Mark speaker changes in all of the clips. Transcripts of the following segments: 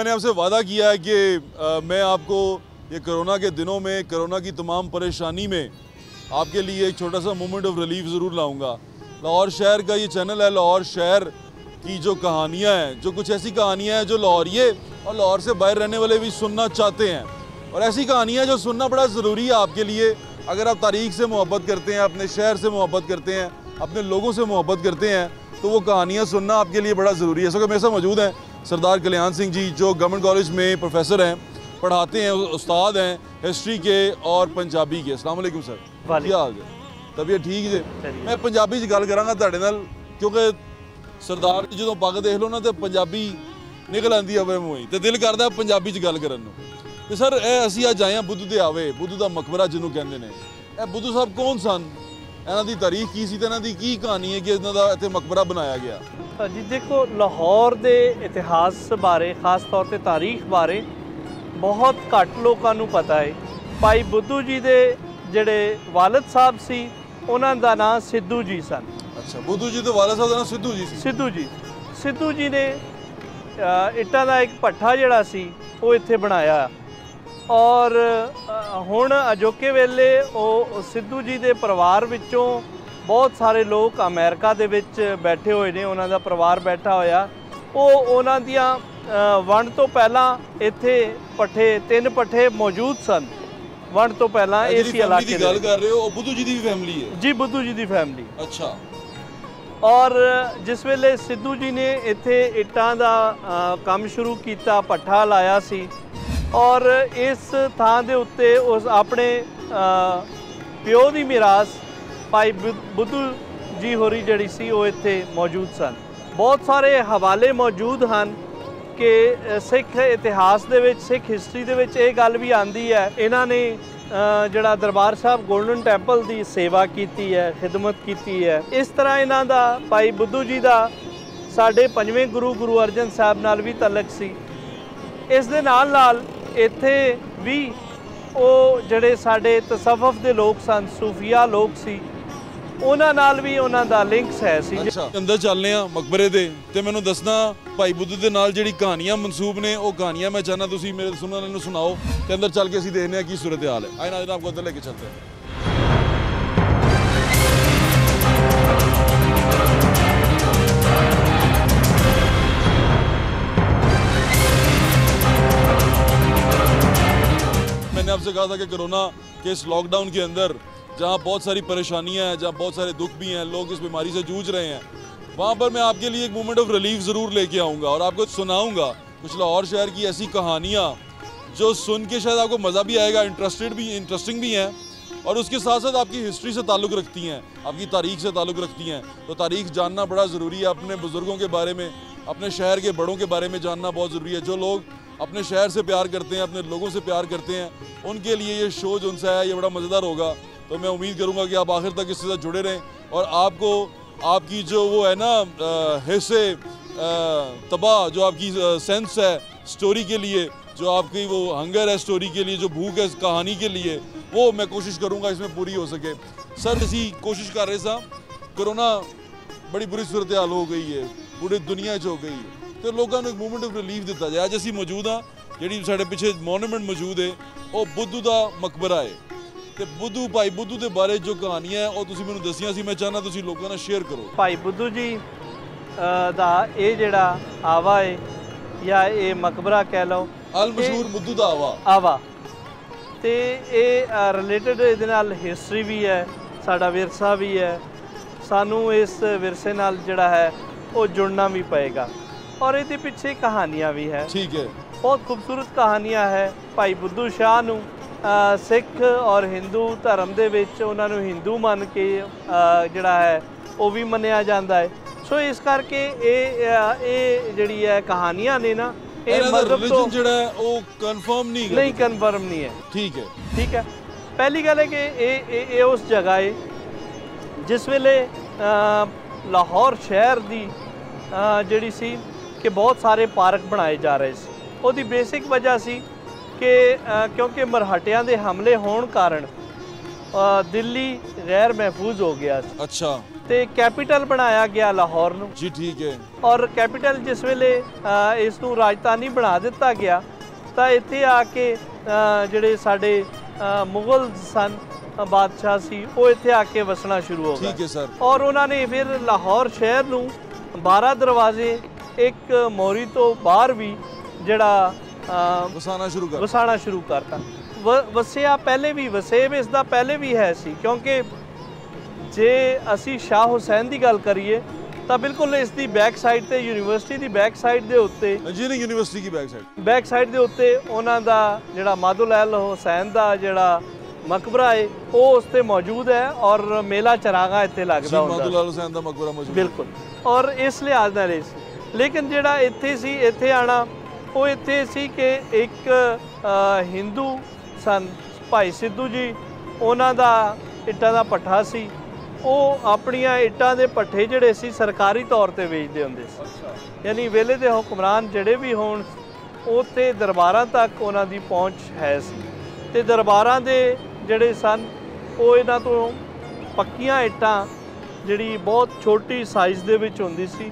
Speaker 1: मैंने आपसे वादा किया है कि मैं आपको ये कोरोना के दिनों में, कोरोना की तमाम परेशानी में आपके लिए एक छोटा सा मोमेंट ऑफ रिलीफ ज़रूर लाऊंगा। लाहौर शहर का ये चैनल है। लाहौर शहर की जो कहानियाँ हैं, जो कुछ ऐसी कहानियाँ हैं जो लाहौरिये और लाहौर से बाहर रहने वाले भी सुनना चाहते हैं, और ऐसी कहानियाँ जो सुनना बड़ा ज़रूरी है आपके लिए। अगर आप तारीख़ से मोहब्बत करते हैं, अपने शहर से मोहब्बत करते हैं, अपने लोगों से मोहब्बत करते हैं, तो वो कहानियाँ सुनना आपके लिए बड़ा ज़रूरी है। इस वक्त मेरे साथ मौजूद हैं सरदार कल्याण सिंह जी, जो गवर्नमेंट कॉलेज में प्रोफेसर हैं, पढ़ाते हैं, उस्ताद हैं हिस्ट्री के और पंजाबी के। अस्सलाम वालेकुम सर, क्या हाल है? तबीयत ठीक है? मैं पंजाबी च गल करांगा तुहाडे नाल, क्योंकि सरदार जी जो पग देख लो ना तो पंजाबी निकल आती है मूँह, तो दिल करता पंजाबी च गल करन नूं। ते सर असीं अज आए हैं बुद्ध दे आवे, बुद्ध दा मकबरा जिन्हों कहते हैं। ਇਹ बुद्ध साहब कौन सन, ਇਹਨਾਂ ਦੀ ਤਾਰੀਖ ਕੀ ਸੀ ਤੇ ਇਹਨਾਂ ਦੀ ਕੀ ਕਹਾਣੀ ਹੈ ਕਿ ਇਹਨਾਂ ਦਾ ਇੱਥੇ ਮਕਬਰਾ ਬਣਾਇਆ ਗਿਆ?
Speaker 2: जी देखो, लाहौर के इतिहास बारे, खास तौर पर तारीख बारे बहुत घट लोगों को पता है। भाई बुद्धू जी के जोड़े वालिद साहब सी, उन्हों का नाम सिद्धू जी सन।
Speaker 1: अच्छा, बुद्धू जी के वालिद साहब का नाम सिद्धू जी सी।
Speaker 2: सिद्धू जी ने इट्टां का एक भट्ठा जिहड़ा सी वो इत्थे बनाया, और हुण अजोके वेले वो सिद्धू जी के परिवार विचों बहुत सारे लोग अमेरिका दे विच बैठे हुए ने, उन्हां दा परिवार बैठा होया। वो उन्हां दियां वंड तो पहला इत्थे पट्ठे, 3 पट्ठे मौजूद सन वंड तो पहला इस इलाके
Speaker 1: दी गल कर रहे हो। बुद्धू जी दी फैमिली है
Speaker 2: जी, बुद्धू जी दी फैमिली।
Speaker 1: अच्छा।
Speaker 2: और जिस वेले सिद्धू जी ने इत्थे इट्टां दा काम शुरू किया, पट्ठा लाया सी, और इस थां दे उत्ते उस अपने प्यो दी मिरास भाई बुद्धू जी होरी जड़ी सी वो इत्थे मौजूद सन। बहुत सारे हवाले मौजूद हैं कि सिख इतिहास दे विच, सिख हिस्टरी दे विच ये गल भी आंदी है, इन्हां ने जड़ा दरबार साहब गोल्डन टैंपल की सेवा की है, खिदमत की है। इस तरह इन्हां दा भाई बुद्धू जी का साडे 5वें गुरु अर्जन साहब नाल भी तलक सी। इस दे नाल इत्थे भी वो जड़े साडे तसव्वुफ दे लोग सन, सूफिया लोग सी, उन्हां नाल भी उन्हां दा लिंक्स है सी।
Speaker 1: अच्छा, अंदर चलने आ मकबरे दे, ते मैनूं दसना भाई बुद्ध दे नाल जिहड़ी कहानियां मनसूब ने, वो कहानियां मैं चाहना तुसीं मेरे सुनने वाले नूं सुनाओ, ते अंदर चल के असीं देखने की सूरत हाल है। आए ना आपको अंदर लेके चलते हैं। मैंने आपसे कहा था कि कोरोना के इस लॉकडाउन के अंदर जहाँ बहुत सारी परेशानियाँ हैं, जहाँ बहुत सारे दुख भी हैं, लोग इस बीमारी से जूझ रहे हैं, वहाँ पर मैं आपके लिए एक मोमेंट ऑफ रिलीफ ज़रूर लेके आऊँगा और आपको सुनाऊँगा कुछ लाहौर शहर की ऐसी कहानियाँ जो सुन के शायद आपको मज़ा भी आएगा, इंटरेस्टिंग भी हैं, और उसके साथ साथ आपकी हिस्ट्री से ताल्लुक़ रखती हैं, आपकी तारीख़ से ताल्लुक़ रखती हैं। तो तारीख़ जानना बड़ा ज़रूरी है। अपने बुज़ुर्गों के बारे में, अपने शहर के बड़ों के बारे में जानना बहुत ज़रूरी है। जो लोग अपने शहर से प्यार करते हैं, अपने लोगों से प्यार करते हैं, उनके लिए ये शो जो उनसे है ये बड़ा मज़ेदार होगा। तो मैं उम्मीद करूंगा कि आप आखिर तक इसके साथ जुड़े रहें, और आपको आपकी जो वो है ना हिस्से तबाह, जो आपकी सेंस है स्टोरी के लिए, जो आपकी वो हंगर है स्टोरी के लिए, जो भूख है कहानी के लिए, वो मैं कोशिश करूंगा इसमें पूरी हो सके। सर इसी कोशिश कर रहे सा, कोरोना बड़ी बुरी सूरत हाल हो गई है, पूरी दुनिया च हो गई है, तो लोगों को एक मूवमेंट ऑफ रिलीफ दिता जाए। अज असी मौजूद हाँ, जी साढ़े पिछे मोनूमेंट मौजूद है, वो बुद्धू का मकबरा है। तो बुद्धू, भाई बुद्धू के बारे जो कहानियां है वो तुसीं मैनूं दसियां सी, मैं चाहना तुसीं लोगों नाल शेयर करो।
Speaker 2: भाई बुद्धू जी दा ये जिहड़ा आवा है, या ये मकबरा कह लो,
Speaker 1: अल मशहूर बुद्धू दा
Speaker 2: आवा, तो ये रिलेटेड इहदे नाल हिस्टरी भी है, साडा विरसा भी है, सानू इस विरसे नाल जिहड़ा है वो जुड़ना भी पएगा, और इहदे पिछे कहानियां भी है।
Speaker 1: ठीक है,
Speaker 2: बहुत खूबसूरत कहानियां है। भाई बुद्धू शाह नूं सिख और हिंदू धर्म दे विच उन्हां नूं हिंदू मन के जिहड़ा है वो भी मन्निया जाता है। सो इस करके ये जिहड़ी है कहानियां ने ना, ये मज़हब तो
Speaker 1: जिहड़ा है वो कंफर्म नहीं
Speaker 2: कंफर्म नहीं है।
Speaker 1: ठीक है,
Speaker 2: ठीक है। पहली गल है कि ये उस जगह है जिस वेले लाहौर शहर दी जिहड़ी सी कि बहुत सारे पार्क बनाए जा रहे सी। उसकी बेसिक वजह सी कि क्योंकि मरहटियां दे हमले होने कारण दिल्ली गैर महफूज हो गया।
Speaker 1: अच्छा,
Speaker 2: ਤੇ ਕੈਪੀਟਲ ਬਣਾਇਆ ਗਿਆ ਲਾਹੌਰ ਨੂੰ
Speaker 1: जी ठीक है।
Speaker 2: ਔਰ ਕੈਪੀਟਲ ਜਿਸ ਵੇਲੇ ਇਸ ਨੂੰ ਰਾਜਧਾਨੀ ਬਣਾ ਦਿੱਤਾ ਗਿਆ ਤਾਂ ਇੱਥੇ ਆ ਕੇ ਜਿਹੜੇ ਸਾਡੇ ਮੁਗਲ ਸਨ ਬਾਦਸ਼ਾਹ ਸੀ ਉਹ ਇੱਥੇ ਆ ਕੇ ਵਸਣਾ ਸ਼ੁਰੂ ਹੋ
Speaker 1: ठीक
Speaker 2: ਗਏ
Speaker 1: है सर।
Speaker 2: ਔਰ ਉਹਨਾਂ ਨੇ ਫਿਰ ਲਾਹੌਰ ਸ਼ਹਿਰ ਨੂੰ 12 ਦਰਵਾਜ਼ੇ ਇੱਕ ਮੋਰੀ ਤੋਂ ਬਾਹਰ ਵੀ ਜਿਹੜਾ
Speaker 1: वसाना शुरू कर।
Speaker 2: ਵਸਾਣਾ ਸ਼ੁਰੂ ਕਰਤਾ। ਵਸਿਆ ਪਹਿਲੇ ਵੀ ਵਸੇਬ ਇਸ ਦਾ ਪਹਿਲੇ ਵੀ ਹੈ ਸੀ, ਕਿਉਂਕਿ ਜੇ ਅਸੀਂ ਸ਼ਾਹ ਹੁਸੈਨ ਦੀ ਗੱਲ ਕਰੀਏ ਤਾਂ ਬਿਲਕੁਲ ਇਸ ਦੀ ਬੈਕ ਸਾਈਡ ਤੇ ਯੂਨੀਵਰਸਿਟੀ ਦੀ ਬੈਕ ਸਾਈਡ ਦੇ ਉੱਤੇ
Speaker 1: इंजीनियरिंग यूनिवर्सिटी की बैक साइड।
Speaker 2: ਬੈਕ ਸਾਈਡ ਦੇ ਉੱਤੇ ਉਹਨਾਂ ਦਾ ਜਿਹੜਾ ਮਾਦੁਲ ਅਲ ਹੁਸੈਨ ਦਾ ਜਿਹੜਾ ਮਕਬਰਾ ਹੈ ਉਹ ਉਸ ਤੇ ਮੌਜੂਦ ਹੈ ਔਰ ਮੇਲਾ ਚਰਾਗਾ ਇੱਥੇ
Speaker 1: जी
Speaker 2: ਲੱਗਦਾ ਹੁੰਦਾ
Speaker 1: मादुल अल हुसैन दा मकबरा मौजूद है।
Speaker 2: ਬਿਲਕੁਲ। ਔਰ ਇਸ ਲਿਹਾਜ਼ ਨਾਲ ਲੇਕਿਨ ਜਿਹੜਾ ਇੱਥੇ ਸੀ ਇੱਥੇ ਆਣਾ ਉਹ ਇੱਥੇ ਸੀ ਕਿ ਇੱਕ ਹਿੰਦੂ ਸਨ ਭਾਈ ਸਿੱਧੂ ਜੀ, ਉਹਨਾਂ ਦਾ ਇੱਟਾਂ ਦਾ ਭੱਠਾ ਸੀ। ਉਹ ਆਪਣੀਆਂ ਇੱਟਾਂ ਦੇ ਭੱਠੇ ਜਿਹੜੇ ਸੀ ਸਰਕਾਰੀ ਤੌਰ ਤੇ ਵੇਚਦੇ ਹੁੰਦੇ ਸੀ।
Speaker 1: अच्छा।
Speaker 2: ਯਾਨੀ ਵੇਲੇ ਦੇ ਹੁਕਮਰਾਨ ਜਿਹੜੇ ਵੀ ਹੋਣ ਉੱਥੇ ਦਰਬਾਰਾਂ ਤੱਕ ਉਹਨਾਂ ਦੀ ਪਹੁੰਚ ਹੈ ਸੀ ਤੇ ਦਰਬਾਰਾਂ ਦੇ ਜਿਹੜੇ ਸਨ ਉਹ ਇਹਨਾਂ ਤੋਂ ਪੱਕੀਆਂ ਇੱਟਾਂ ਜਿਹੜੀ ਬਹੁਤ ਛੋਟੀ ਸਾਈਜ਼ ਦੇ ਵਿੱਚ ਹੁੰਦੀ ਸੀ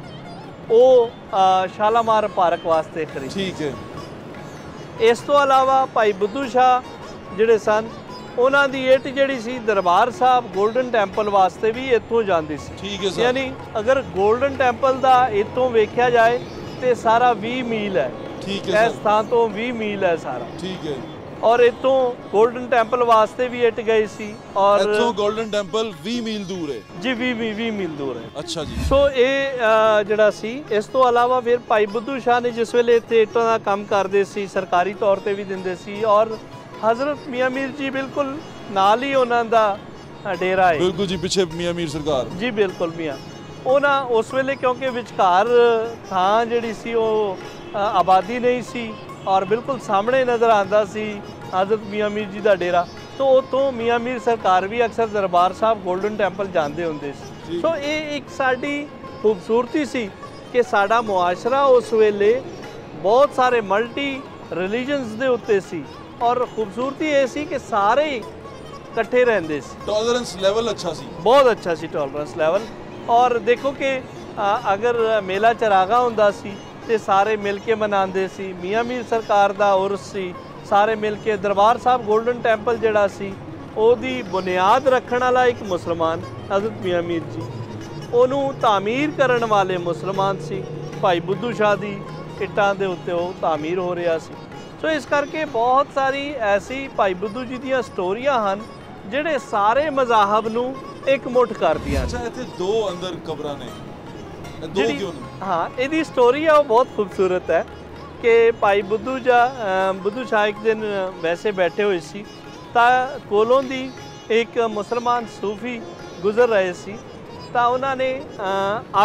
Speaker 2: ਉਹ ਸ਼ਾਲਾਮਾਰ ਪਾਰਕ ਵਾਸਤੇ ਖਰੀਦੀ।
Speaker 1: ठीक है।
Speaker 2: ਇਸ ਤੋਂ ਇਲਾਵਾ ਭਾਈ ਬੁੱਧੂ ਸ਼ਾਹ ਜਿਹੜੇ ਸਨ ਉਹਨਾਂ ਦੀ ਇੱਟ ਜਿਹੜੀ ਸੀ ਦਰਬਾਰ ਸਾਹਿਬ ਗੋਲਡਨ ਟੈਂਪਲ ਵਾਸਤੇ ਵੀ ਇੱਥੋਂ ਜਾਂਦੀ ਸੀ।
Speaker 1: ठीक है सर।
Speaker 2: ਯਾਨੀ ਅਗਰ ਗੋਲਡਨ ਟੈਂਪਲ ਦਾ ਇੱਥੋਂ ਵੇਖਿਆ ਜਾਏ ਤੇ ਸਾਰਾ 20 ਮੀਲ ਹੈ।
Speaker 1: ठीक है
Speaker 2: ਇਸ
Speaker 1: सर।
Speaker 2: ਥਾਂ ਤੋਂ 20 ਮੀਲ ਹੈ ਸਾਰਾ।
Speaker 1: ठीक है।
Speaker 2: ਔਰ ਇੱਥੋਂ ਗੋਲਡਨ ਟੈਂਪਲ ਵਾਸਤੇ ਵੀ ਇੱਟ ਗਈ ਸੀ ਔਰ
Speaker 1: इथों गोल्डन टेंपल 20 मील दूर है।
Speaker 2: ਜੀ 20 ਮੀਲ ਦੂਰ ਹੈ।
Speaker 1: अच्छा जी।
Speaker 2: ਸੋ ਇਹ ਜਿਹੜਾ ਸੀ ਇਸ ਤੋਂ ਇਲਾਵਾ ਫਿਰ ਭਾਈ ਬੁੱਧੂ ਸ਼ਾਹ ਨੇ ਜਿਸ ਵੇਲੇ ਇੱਥੇ ਇੱਟਾਂ ਦਾ ਕੰਮ ਕਰਦੇ ਸੀ ਸਰਕਾਰੀ ਤੌਰ ਤੇ ਵੀ ਦਿੰਦੇ ਸੀ ਔਰ ਹਜ਼ਰਤ ਮੀਆਂ ਮੀਰ ਜੀ ਬਿਲਕੁਲ ਨਾਲ ਹੀ ਉਹਨਾਂ ਦਾ ਡੇਰਾ ਹੈ।
Speaker 1: बिल्कुल जी पीछे मियां मीर सरकार।
Speaker 2: ਜੀ ਬਿਲकुल ਮੀਆਂ ਉਹਨਾਂ ਉਸ ਵੇਲੇ ਕਿਉਂਕਿ ਵਿਚਕਾਰ ਥਾਂ ਜਿਹੜੀ ਸੀ ਉਹ ਆਬਾਦੀ ਨਹੀਂ ਸੀ ਔਰ ਬਿਲਕੁਲ ਸਾਹਮਣੇ ਨਜ਼ਰ ਆਉਂਦਾ ਸੀ ਹਜ਼ਰਤ ਮੀਆਂ ਮੀਰ ਜੀ ਦਾ ਡੇਰਾ। ਤੋਂ ਉੱਥੋਂ ਮੀਆਂ ਮੀਰ ਸਰਕਾਰ ਵੀ ਅਕਸਰ ਦਰਬਾਰ ਸਾਹਿਬ ਗੋਲਡਨ ਟੈਂਪਲ ਜਾਂਦੇ ਹੁੰਦੇ ਸੀ। ਸੋ ਇਹ ਇੱਕ ਸਾਡੀ ਖੂਬਸੂਰਤੀ ਸੀ ਕਿ ਸਾਡਾ ਮੁਆਸ਼ਰਾ ਉਸ ਵੇਲੇ ਬਹੁਤ ਸਾਰੇ ਮਲਟੀ ਰਿਲੀਜਨਸ ਦੇ ਉੱਤੇ ਸੀ ਔਰ ਖੂਬਸੂਰਤੀ ਇਹ ਸੀ ਕਿ ਸਾਰੇ ਇਕੱਠੇ ਰਹਿੰਦੇ ਸੀ।
Speaker 1: टॉलरेंस लेवल अच्छा सी।
Speaker 2: ਬਹੁਤ ਅੱਛਾ ਸੀ ਟੋਲਰੈਂਸ ਲੈਵਲ। ਔਰ ਦੇਖੋ ਕਿ ਅਗਰ ਮੇਲਾ ਚਰਾਗਾ ਹੁੰਦਾ ਸੀ ਤੇ ਸਾਰੇ ਮਿਲ ਕੇ ਮਨਾਉਂਦੇ ਸੀ। ਮੀਆਂ ਮੀਰ ਸਰਕਾਰ ਦਾ ਉਰਸ ਸੀ, ਸਾਰੇ ਮਿਲ ਕੇ ਦਰਬਾਰ ਸਾਹਿਬ ਗੋਲਡਨ ਟੈਂਪਲ ਜਿਹੜਾ ਸੀ ਉਹਦੀ ਬੁਨਿਆਦ ਰੱਖਣ ਵਾਲਾ ਇੱਕ ਮੁਸਲਮਾਨ ਹਜ਼ਰਤ ਮੀਆਂ ਮੀਰ ਜੀ, ਉਹਨੂੰ ਤਾਮੀਰ ਕਰਨ ਵਾਲੇ ਮੁਸਲਮਾਨ ਸੀ ਭਾਈ ਬੁੱਧੂ ਸ਼ਾਹ ਦੀ ਇੱਟਾਂ ਦੇ ਉੱਤੇ ਉਹ ਤਾਮੀਰ ਹੋ ਰਿਹਾ ਸੀ। ਸੋ ਇਸ ਕਰਕੇ ਬਹੁਤ ਸਾਰੀ ਐਸੀ ਭਾਈ ਬੁੱਧੂ ਜੀ ਦੀਆਂ ਸਟੋਰੀਆਂ ਹਨ ਜਿਹੜੇ ਸਾਰੇ ਮਜ਼ਾਹਬ ਨੂੰ ਇਕਮੁੱਠ ਕਰਦੀਆਂ।
Speaker 1: अच्छा इतने दो अंदर कब्रां ने। दो
Speaker 2: ਜਿਹੜੀ
Speaker 1: क्यों नहीं?
Speaker 2: ਹਾਂ ਇਹਦੀ ਸਟੋਰੀ ਆ ਉਹ ਬਹੁਤ ਖੂਬਸੂਰਤ ਹੈ ਕਿ ਭਾਈ ਬੁੱਧੂ ਸ਼ਾਹ ਇੱਕ ਦਿਨ ਵੈਸੇ ਬੈਠੇ ਹੋਏ ਸੀ ਤਾਂ ਕੋਲੋਂ ਦੀ ਇੱਕ ਮੁਸਲਮਾਨ ਸੂਫੀ ਗੁਜ਼ਰ ਰਹੇ ਸੀ ਤਾਂ ਉਹਨਾਂ ਨੇ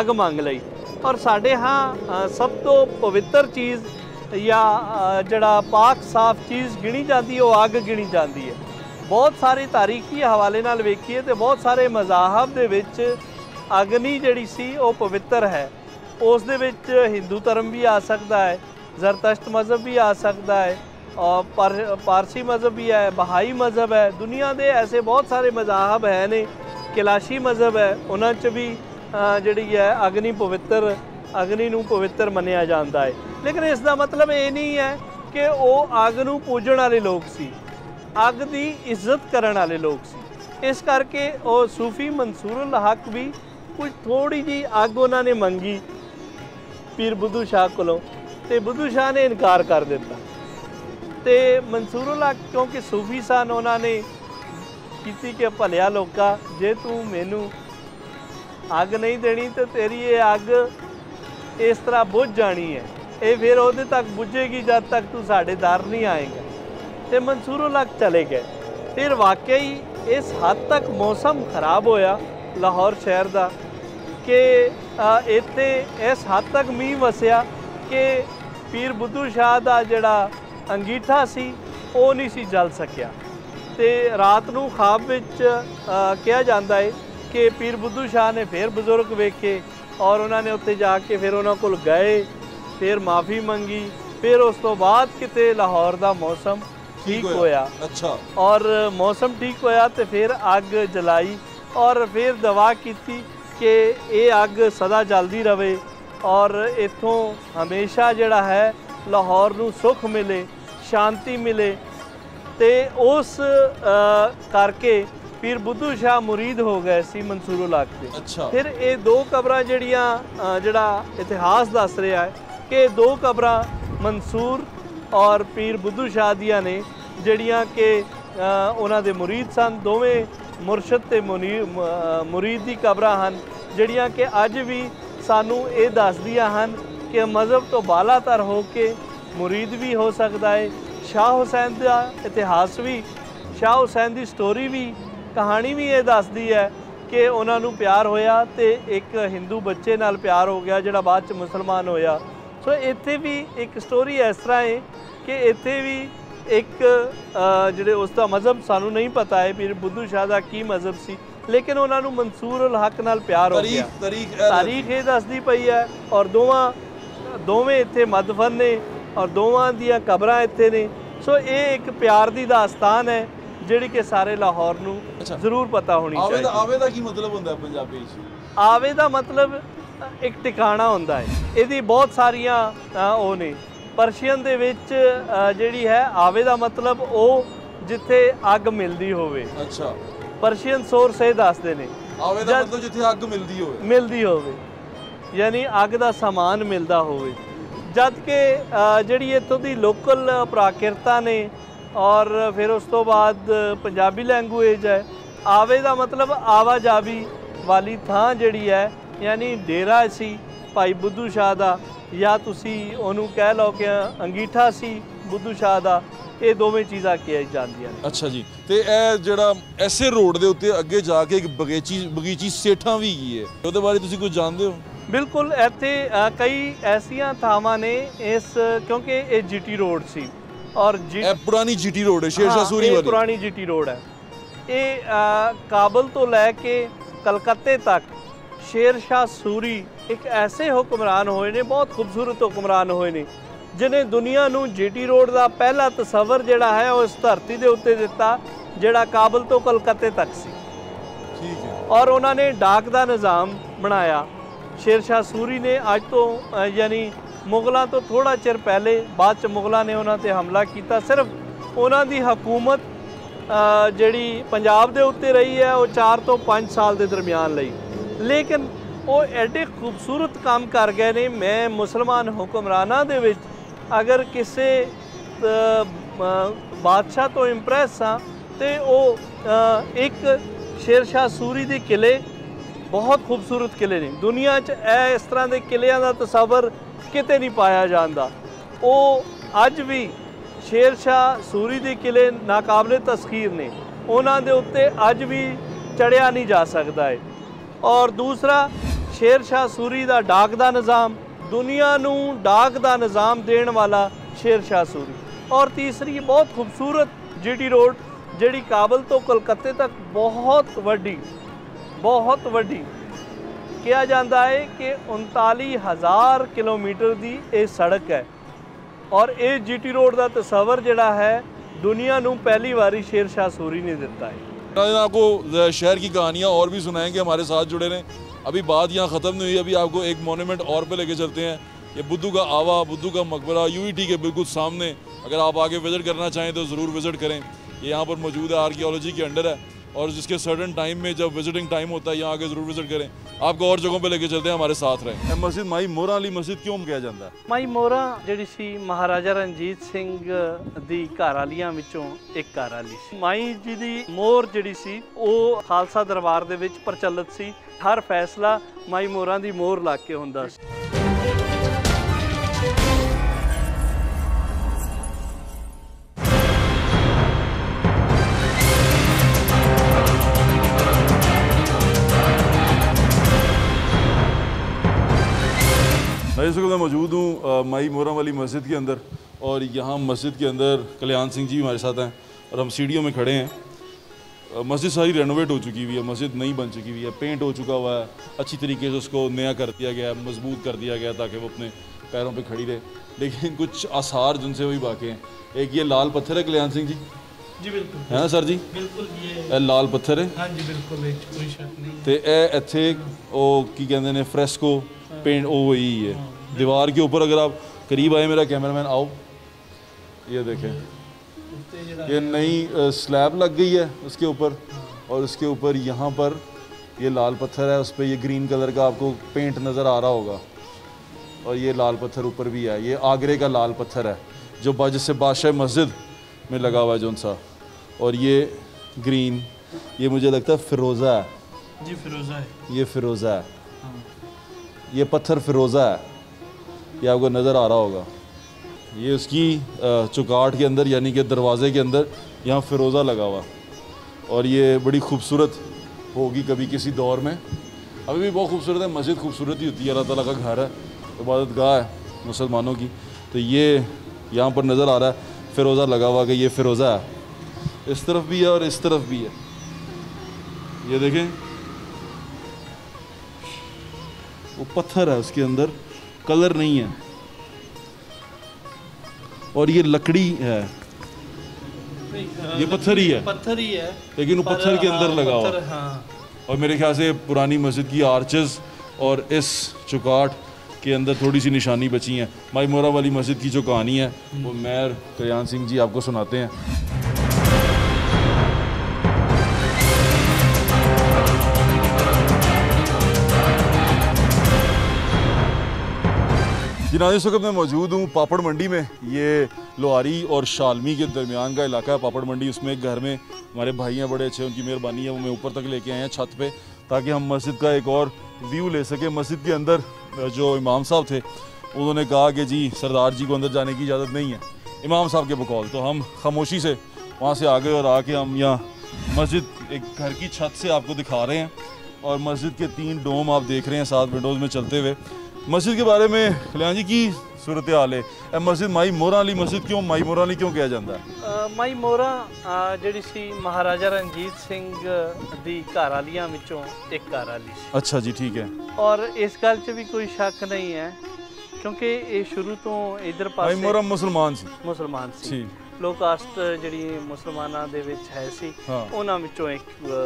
Speaker 2: ਅੱਗ ਮੰਗ ਲਈ। ਔਰ ਸਾਡੇ ਹਾਂ ਸਭ ਤੋਂ ਪਵਿੱਤਰ ਚੀਜ਼ ਜਾਂ ਜਿਹੜਾ ਪਾਕ ਸਾਫ ਚੀਜ਼ ਗਿਣੀ ਜਾਂਦੀ ਉਹ ਅੱਗ ਗਿਣੀ ਜਾਂਦੀ ਹੈ। ਬਹੁਤ ਸਾਰੇ ਤਾਰੀਖੀ ਹਵਾਲੇ ਨਾਲ ਵੇਖੀਏ ਤੇ ਬਹੁਤ ਸਾਰੇ ਮਜ਼ਾਹਬ ਦੇ ਵਿੱਚ ਅਗਨੀ ਜਿਹੜੀ ਸੀ ਉਹ ਪਵਿੱਤਰ ਹੈ। ਉਸ ਦੇ ਵਿੱਚ ਹਿੰਦੂ ਧਰਮ ਵੀ ਆ ਸਕਦਾ ਹੈ, ਜ਼ਰਤਸ਼ਤ ਮਜ਼ਹਬ ਵੀ ਆ ਸਕਦਾ ਹੈ ਔਰ ਪਾਰਸੀ ਮਜ਼ਹਬ ਵੀ ਹੈ, ਬਹਾਈ ਮਜ਼ਹਬ ਹੈ। ਦੁਨੀਆ ਦੇ ਐਸੇ ਬਹੁਤ ਸਾਰੇ ਮਜ਼ਾਹਬ ਹੈ ਨੇ, ਕੈਲਾਸ਼ੀ ਮਜ਼ਹਬ ਹੈ, ਉਹਨਾਂ 'ਚ ਵੀ ਜਿਹੜੀ ਹੈ ਅਗਨੀ ਨੂੰ ਪਵਿੱਤਰ ਮੰਨਿਆ ਜਾਂਦਾ ਹੈ। ਲੇਕਿਨ ਇਸ ਦਾ ਮਤਲਬ ਇਹ ਨਹੀਂ ਹੈ ਕਿ ਉਹ ਅੱਗ ਨੂੰ ਪੂਜਣ ਵਾਲੇ ਲੋਕ ਸੀ, ਅੱਗ ਦੀ ਇੱਜ਼ਤ ਕਰਨ ਵਾਲੇ ਲੋਕ ਸੀ। ਇਸ ਕਰਕੇ ਉਹ ਸੂਫੀ ਮਨਸੂਰੁਲ ਹਕ ਵੀ ਕੁਝ ਥੋੜੀ ਜੀ ਅੱਗ ਉਹਨਾਂ ਨੇ ਮੰਗੀ ਪੀਰ ਬੁੱਧੂ ਸ਼ਾਹ ਕੋਲੋਂ ਤੇ ਬੁੱਧੂ ਸ਼ਾਹ ਨੇ ਇਨਕਾਰ ਕਰ ਦਿੱਤਾ। ਤੇ ਮਨਸੂਰੁਲ ਹਕ ਕਿਉਂਕਿ ਸੂਫੀ ਸਨ ਉਹਨਾਂ ਨੇ ਕੀਤੀ ਕਿ ਭਲਿਆ ਲੋਕਾ ਜੇ ਤੂੰ ਮੈਨੂੰ ਅੱਗ ਨਹੀਂ ਦੇਣੀ ਤੇ ਤੇਰੀ ਇਹ ਅੱਗ ਇਸ ਤਰ੍ਹਾਂ ਬੁੱਝ ਜਾਣੀ ਹੈ, ਇਹ ਫਿਰ ਉਹਦੇ ਤੱਕ ਬੁੱਝੇਗੀ ਜਦ ਤੱਕ ਤੂੰ ਸਾਡੇ ਦਰ ਨਹੀਂ ਆਏਗਾ। ਤੇ ਮਨਸੂਰੁਲ ਹਕ ਚਲੇ ਗਏ। ਫਿਰ ਵਾਕਈ ਇਸ ਹੱਦ ਤੱਕ ਮੌਸਮ ਖਰਾਬ ਹੋਇਆ ਲਾਹੌਰ ਸ਼ਹਿਰ ਦਾ ਕਿ ਇੱਥੇ ਇਸ ਹੱਦ ਤੱਕ ਮੀਂਹ ਵਸਿਆ ਕਿ ਪੀਰ ਬੁੱਧੂ ਸ਼ਾਹ ਦਾ ਜਿਹੜਾ ਅੰਗੀਠਾ ਸੀ ਉਹ ਨਹੀਂ ਸੀ ਜਲ ਸਕਿਆ। ਤੇ ਰਾਤ ਨੂੰ ਖਾਬ ਵਿੱਚ ਕਿਹਾ ਜਾਂਦਾ ਹੈ ਕਿ ਪੀਰ ਬੁੱਧੂ ਸ਼ਾਹ ਨੇ ਫਿਰ ਬਜ਼ੁਰਗ ਵੇਖੇ ਔਰ ਉਹਨਾਂ ਨੇ ਉੱਥੇ ਜਾ ਕੇ ਫਿਰ ਉਹਨਾਂ ਕੋਲ ਗਏ, ਫਿਰ ਮਾਫੀ ਮੰਗੀ। ਫਿਰ ਉਸ ਤੋਂ ਬਾਅਦ ਕਿਤੇ ਲਾਹੌਰ ਦਾ ਮੌਸਮ ਠੀਕ ਹੋਇਆ।
Speaker 1: अच्छा।
Speaker 2: ਔਰ ਮੌਸਮ ਠੀਕ ਹੋਇਆ ਤੇ ਫਿਰ ਅੱਗ ਜਲਾਈ ਔਰ ਫਿਰ ਦਵਾ ਕੀਤੀ कि ये अग सदा जलती रहे और इत्थों हमेशा जिहड़ा है लाहौर नूं सुख मिले, शांति मिले। तो उस करके पीर बुद्धू शाह मुरीद हो गए सी मंसूरुल हक दे।
Speaker 1: अच्छा।
Speaker 2: फिर ये दो कबरां जिहड़ियां जिहड़ा इतिहास दस रहा है कि दो कबरां मंसूर और पीर बुद्धू शाह दियां ने जिहड़ियां कि उन्हां दे मुरीद सन। दोवें मुरशद ते मुरीद दी कबरां हन जिहड़ियां कि अज भी सानू ये दसदियां हन कि मज़हब तो बालातर हो के मुरीद भी हो सकता है। शाह हुसैन का इतिहास भी, शाह हुसैन की स्टोरी भी, कहानी भी ये दसदी है कि उन्होंने प्यार होया तो एक हिंदू बच्चे नाल प्यार हो गया जिहड़ा बाद च मुसलमान होया। सो इत्थे भी एक स्टोरी इस तरह है कि इत्थे भी एक जिहड़े उसका मज़हब सानू नहीं पता है पीर बुद्धू शाह का की मज़हब सी, लेकिन उन्होंने मंसूर उल हक नाल प्यार हो गया। तारीख ये दसदी पई है और दोवें इत्थे मदफन ने और दोवां दियां कबरां इत्थे ने। सो ये एक प्यार दी दास्तान है जिहड़ी कि सारे लाहौर नूं जरूर पता होनी चाहिए।
Speaker 1: आवे दा की मतलब हुंदा है पंजाबी च?
Speaker 2: आवे दा मतलब एक ठिकाना हुंदा है। इहदी बहुत सारियां ओ ने। परशियन दे विच जिहड़ी है आवे दा मतलब ओ जिथे अग मिलदी होवे।
Speaker 1: अच्छा।
Speaker 2: परशियन सोर्स ये दसदे ने
Speaker 1: आवे दा मतलब जिथे अग मिलदी होवे यानी अग दा समान मिलदा होवे। जद कि जिहड़ी इत्थों दी लोकल प्राकृता ने और फिर उस तो बाद पंजाबी लैंगुएज है। आवे दा मतलब आवाजावी वाली थां जिहड़ी है यानी डेरा सी भाई बुद्धू शाह दा या तुसी ओनू कह लो कि अंगीठा सी बुद्धू शाह दा। ये दोवें चीज़ां कही जांदियां ने। अच्छा जी। तो यह जिहड़ा ऐसे रोड के उत्ते अगे जाके एक बगीची सेठा भी है, उसके बारे तुसी कुछ जानते हो?
Speaker 2: बिल्कुल। इत्थे कई ऐसियां थावां ने इस क्योंकि ये जीटी रोड सी और
Speaker 1: पुरानी जीटी रोड है, शेरशाह सूरी वाली
Speaker 2: पुरानी जीटी रोड है। ये काबल तो लैके कलकत्ते तक शेरशाह सूरी एक ऐसे हुक्मरान होए ने, बहुत खूबसूरत हुक्मरान होए ने जिन्हें दुनिया नूं जीटी रोड का पहला तस्वर जिहड़ा है उस धरती के उत्ते दिता जिहड़ा काबल तो कलकत्ते तक सी।
Speaker 1: ठीक है।
Speaker 2: और उन्होंने डाक का निज़ाम बनाया शेरशाह सूरी ने। अज तो यानी मुगलों तो थोड़ा चिर पहले, बाद च मुगलों ने उन्होंने ते हमला किया। सिर्फ उन्हों की हकूमत जिहड़ी पंजाब दे उत्ते रही है वो 4 तो 5 साल के दरमियान लई, लेकिन वो एडे खूबसूरत काम कर गए ने। मैं मुसलमान हुक्मरानां दे विच अगर किसी बादशाह तो इंप्रैस हाँ तो वो एक शेरशाह सूरी के किले बहुत खूबसूरत किले ने। दुनिया च इस तरह के किलियां का तस्वर किते नहीं पाया जाता। वो अज भी शेरशाह सूरी के किले नाकाबले तस्खीर ने, उन्हां दे उत्ते अज भी चढ़िया नहीं जा सकता है। और दूसरा शेरशाह सूरी का डाक का निज़ाम, दुनिया नूं डाक का निज़ाम देने वाला शेरशाह सूरी। और तीसरी बहुत खूबसूरत जीटी रोड जिहड़ी काबल तो कलकत्ते तक बहुत वड्डी कहा जाता है कि 39,000 किलोमीटर की ये सड़क है। और ये जीटी रोड का तस्वर जिहड़ा है दुनिया नूं पहली बारी शेरशाह सूरी ने दिता है।
Speaker 1: आपको शहर की कहानियाँ और भी सुनाएंगे, हमारे साथ जुड़े रहें। अभी बात यहाँ ख़त्म नहीं हुई, अभी आपको एक मोन्यूमेंट और पे लेके चलते हैं। ये बुद्धू का आवा, बुद्धू का मकबरा यूईटी के बिल्कुल सामने। अगर आप आगे विज़िट करना चाहें तो ज़रूर विज़िट करें। ये यहाँ पर मौजूद है, आर्कियोलॉजी के अंडर है और जिसके सर्टन टाइम में जब विजिटिंग टाइम होता है यहाँ आके ज़रूर विज़िट करें। आपको और जगहों पे लेके चलते हैं, हमारे साथ रहें। मस्जिद माई मोरा वाली मस्जिद क्यों कहा जाता है?
Speaker 2: माई मोरा जिहड़ी सी महाराजा रणजीत सिंह दी घरवालियां विचों एक घरवाली सी। माई जी दी मोर जिहड़ी सी वो खालसा दरबार दे विच प्रचलित सी। हर फैसला माई मोरा दी मोर ला के हुंदा सी।
Speaker 1: मैं इस वक्त मौजूद हूँ माई मोरा वाली मस्जिद के अंदर और यहाँ मस्जिद के अंदर कल्याण सिंह जी हमारे साथ हैं और हम सीढ़ियों में खड़े हैं। मस्जिद सारी रेनोवेट हो चुकी हुई है, मस्जिद नई बन चुकी हुई है, पेंट हो चुका हुआ है, अच्छी तरीके से उसको नया कर दिया गया है, मजबूत कर दिया गया ताकि वो अपने पैरों पे खड़ी रहे। लेकिन कुछ आसार जिनसे वही बाकी हैं। एक ये लाल पत्थर है कल्याण सिंह जी,
Speaker 2: जी बिल्कुल
Speaker 1: है ना सर जी?
Speaker 2: बिल्कुल ये
Speaker 1: ਇਹ ਲਾਲ ਪੱਥਰ ਹੈ
Speaker 2: हाँ जी बिल्कुल कोई शक नहीं
Speaker 1: ਤੇ ਇਹ ਇੱਥੇ ਉਹ ਕੀ ਕਹਿੰਦੇ ਨੇ ਫ੍ਰੈਸਕੋ पेंट वो वही है दीवार के ऊपर। अगर आप करीब आए मेरा कैमरामैन आओ, ये देखें ये नई स्लैब लग गई है उसके ऊपर, और उसके ऊपर यहाँ पर ये लाल पत्थर है, उस पर ये ग्रीन कलर का आपको पेंट नज़र आ रहा होगा, और ये लाल पत्थर ऊपर भी है। ये आगरे का लाल पत्थर है जो जिससे बादशाह मस्जिद में लगा हुआ है जौन सा, और ये ग्रीन ये मुझे लगता है फ़िरोज़ा है
Speaker 2: जी, फ़िरोज़ा है,
Speaker 1: ये फ़िरोज़ा है, ये पत्थर फ़िरोज़ा है, ये आपको नज़र आ रहा होगा। ये उसकी चौकाट के अंदर यानी कि दरवाज़े के अंदर यहाँ फ़िरोज़ा लगा हुआ, और ये बड़ी खूबसूरत होगी कभी किसी दौर में। अभी भी बहुत खूबसूरत है, मस्जिद खूबसूरत ही होती है, अल्लाह ताला का घर है, इबादत गाह है मुसलमानों की। तो ये यहाँ पर नज़र आ रहा है फ़िरोज़ा लगा हुआ कि ये फ़िरोज़ा है, इस तरफ भी है और इस तरफ भी है। ये देखें वो पत्थर है, उसके अंदर कलर नहीं है, और ये लकड़ी है, ये पत्थर ही है,
Speaker 2: पत्थर ही है,
Speaker 1: लेकिन वो पत्थर के अंदर लगा हुआ।
Speaker 2: हाँ।
Speaker 1: और मेरे ख्याल से पुरानी मस्जिद की आर्चेस और इस चौकाट के अंदर थोड़ी सी निशानी बची हैं। माई मोरा वाली मस्जिद की जो कहानी है वो मेयर कल्याण सिंह जी आपको सुनाते हैं। जनाब इस वक्त मैं मौजूद हूँ पापड़ मंडी में। ये लोहारी और शालमी के दरमियान का इलाका है पापड़ मंडी। उसमें एक घर में हमारे भाई हैं बड़े अच्छे, उनकी मेहरबानी है, वो मैं ऊपर तक लेके आए हैं छत पे, ताकि हम मस्जिद का एक और व्यू ले सके। मस्जिद के अंदर जो इमाम साहब थे उन्होंने कहा कि जी सरदार जी को अंदर जाने की इजाज़त नहीं है, इमाम साहब के बकौल। तो हम खामोशी से वहाँ से आ गए और आके हम यहाँ मस्जिद एक घर की छत से आपको दिखा रहे हैं, और मस्जिद के 3 डोम आप देख रहे हैं 7 विंडोज़ में चलते हुए। मस्जिद के बारे में कल्याण जी की सूरत हाल है, मस्जिद माई मोरा वाली मस्जिद क्यों माई मोरा वाली क्यों कहा जाता है?
Speaker 2: माई मोरा ਜਿਹੜੀ ਸੀ ਮਹਾਰਾਜਾ ਰਣਜੀਤ ਸਿੰਘ ਦੀ ਘਰ ਵਾਲੀਆਂ ਵਿੱਚੋਂ ਇੱਕ ਘਰ ਵਾਲੀ ਸੀ।
Speaker 1: अच्छा जी ठीक है।
Speaker 2: ਔਰ ਇਸ ਗੱਲ 'ਚ ਵੀ ਕੋਈ ਸ਼ੱਕ ਨਹੀਂ ਹੈ ਕਿਉਂਕਿ ਇਹ ਸ਼ੁਰੂ ਤੋਂ ਇਧਰ
Speaker 1: ਮਾਈ
Speaker 2: ਪਾਸੇ
Speaker 1: ਮੋਰਾ ਮੁਸਲਮਾਨ ਸੀ।
Speaker 2: ਮੁਸਲਮਾਨ ਸੀ।
Speaker 1: ਠੀਕ।
Speaker 2: ਲੋ ਕਾਸਟ ਜਿਹੜੀ ਮੁਸਲਮਾਨਾਂ ਦੇ ਵਿੱਚ ਹੈ ਸੀ ਉਹਨਾਂ ਵਿੱਚੋਂ ਇੱਕ